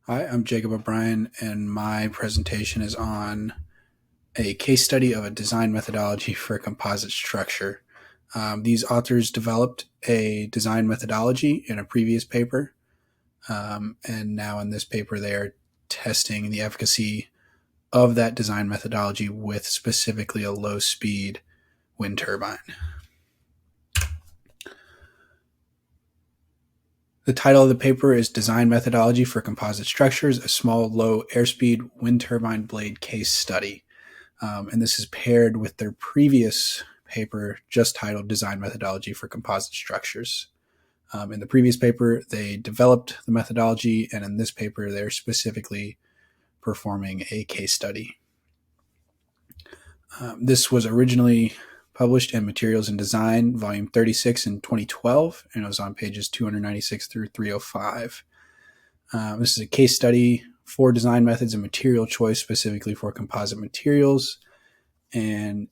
Hi, I'm Jacob O'Brien, and my presentation is on a case study of a design methodology for a composite structure. These authors developed a design methodology in a previous paper, and now in this paper they are testing the efficacy of that design methodology with specifically a low-speed wind turbine. The title of the paper is Design Methodology for Composite Structures, a Small Low Airspeed Wind Turbine Blade Case Study. And this is paired with their previous paper just titled Design Methodology for Composite Structures. In the previous paper, they developed the methodology, and in this paper, they're specifically performing a case study. This was originally published in Materials and Design, volume 36 in 2012, and it was on pages 296 through 305. This is a case study for design methods and material choice, specifically for composite materials, and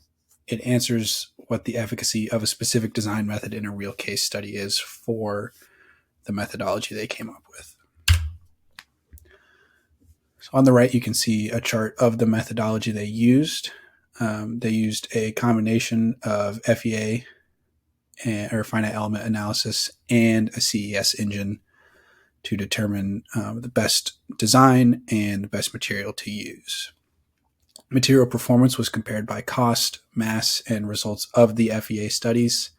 it answers what the efficacy of a specific design method in a real case study is for the methodology they came up with. So on the right, you can see a chart of the methodology they used. They used a combination of FEA or finite element analysis and a CES engine to determine the best design and the best material to use. Material performance was compared by cost, mass, and results of the FEA studies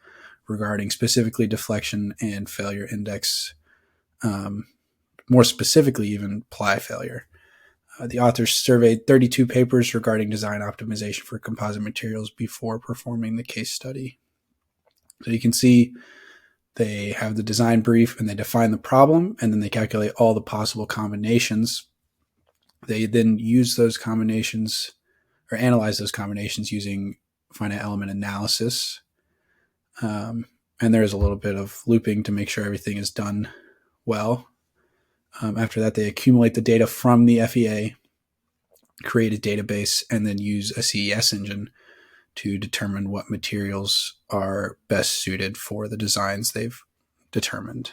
regarding specifically deflection and failure index, more specifically even ply failure. The authors surveyed 32 papers regarding design optimization for composite materials before performing the case study. So you can see they have the design brief and they define the problem, and then they calculate all the possible combinations. They then use those combinations or analyze those combinations using finite element analysis. And there's a little bit of looping to make sure everything is done well. After that, they accumulate the data from the FEA, create a database, and then use a CES engine to determine what materials are best suited for the designs they've determined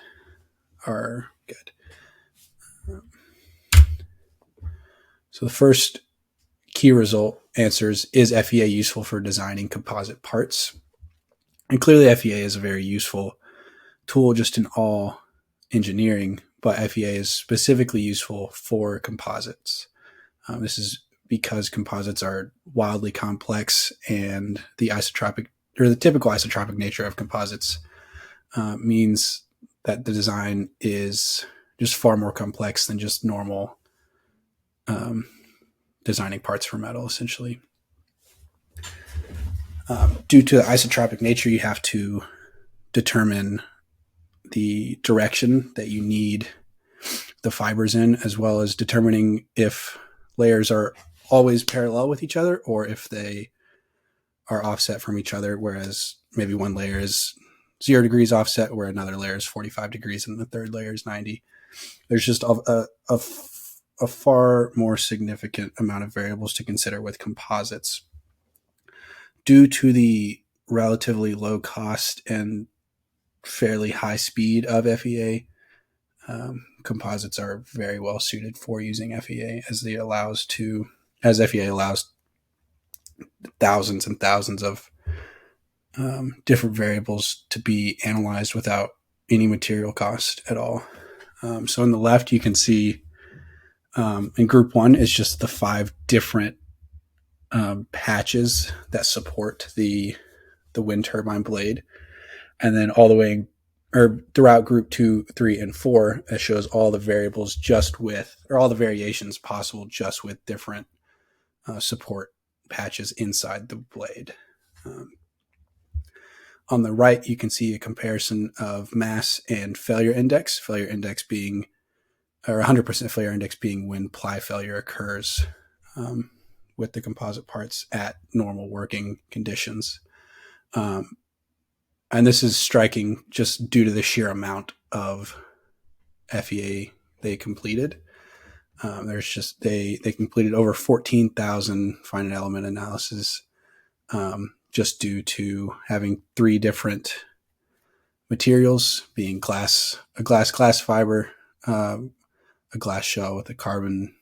are good. So the first key result answers, is FEA useful for designing composite parts? And clearly FEA is a very useful tool just in all engineering, but FEA is specifically useful for composites. This is because composites are wildly complex, and the typical isotropic nature of composites means that the design is just far more complex than just normal designing parts for metal, essentially. Due to the isotropic nature, you have to determine the direction that you need the fibers in, as well as determining if layers are always parallel with each other or if they are offset from each other, whereas maybe one layer is 0 degrees offset where another layer is 45 degrees and the third layer is 90. There's just a far more significant amount of variables to consider with composites. Due to the relatively low cost and fairly high speed of FEA, composites are very well suited for using FEA, as FEA allows thousands and thousands of different variables to be analyzed without any material cost at all. So on the left, you can see in group 1 is just the 5 different patches that support the wind turbine blade. And then all the way throughout group 2, 3, and 4, it shows all the variables all the variations possible just with different support patches inside the blade. On the right, you can see a comparison of mass and failure index being, or 100% failure index being when ply failure occurs with the composite parts at normal working conditions. And this is striking just due to the sheer amount of FEA they completed. They completed over 14,000 finite element analysis just due to having 3 different materials, being a glass fiber, a glass shell with a carbon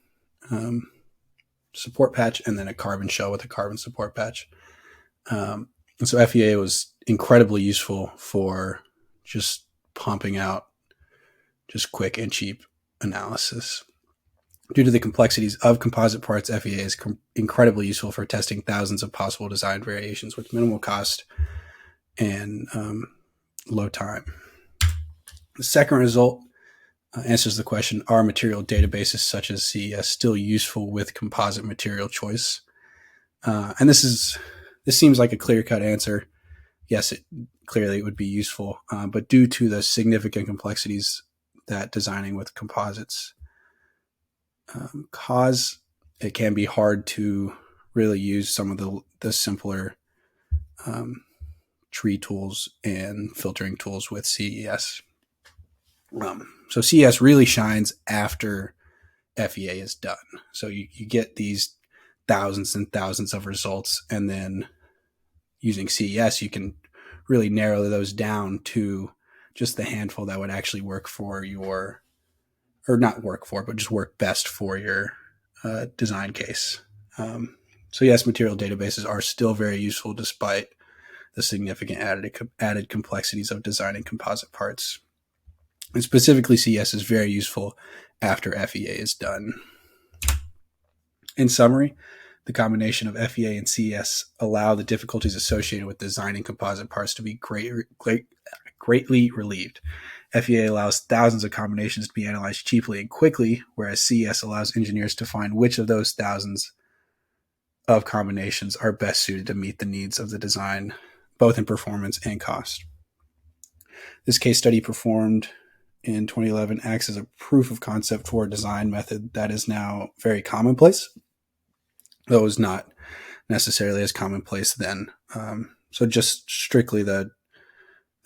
support patch, and then a carbon shell with a carbon support patch. And so FEA was incredibly useful for just pumping out just quick and cheap analysis. Due to the complexities of composite parts, FEA is incredibly useful for testing thousands of possible design variations with minimal cost and low time. The second result answers the question, are material databases such as CES still useful with composite material choice? And this seems like a clear-cut answer. Yes, clearly it would be useful, but due to the significant complexities that designing with composites cause, it can be hard to really use some of the simpler tree tools and filtering tools with CES. So CES really shines after FEA is done. So you get these thousands and thousands of results, and then using CES, you can really narrow those down to just the handful that would actually work for your, or not work for, but just work best for your design case. So yes, material databases are still very useful despite the significant added complexities of designing composite parts. And specifically, CES is very useful after FEA is done. In summary, the combination of FEA and CES allow the difficulties associated with designing composite parts to be greatly relieved. FEA allows thousands of combinations to be analyzed cheaply and quickly, whereas CES allows engineers to find which of those thousands of combinations are best suited to meet the needs of the design, both in performance and cost. This case study performed in 2011 acts as a proof of concept for a design method that is now very commonplace, though it was not necessarily as commonplace then. So just strictly the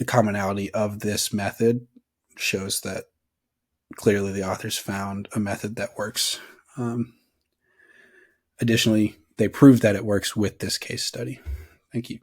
commonality of this method shows that clearly the authors found a method that works. Additionally, they proved that it works with this case study. Thank you.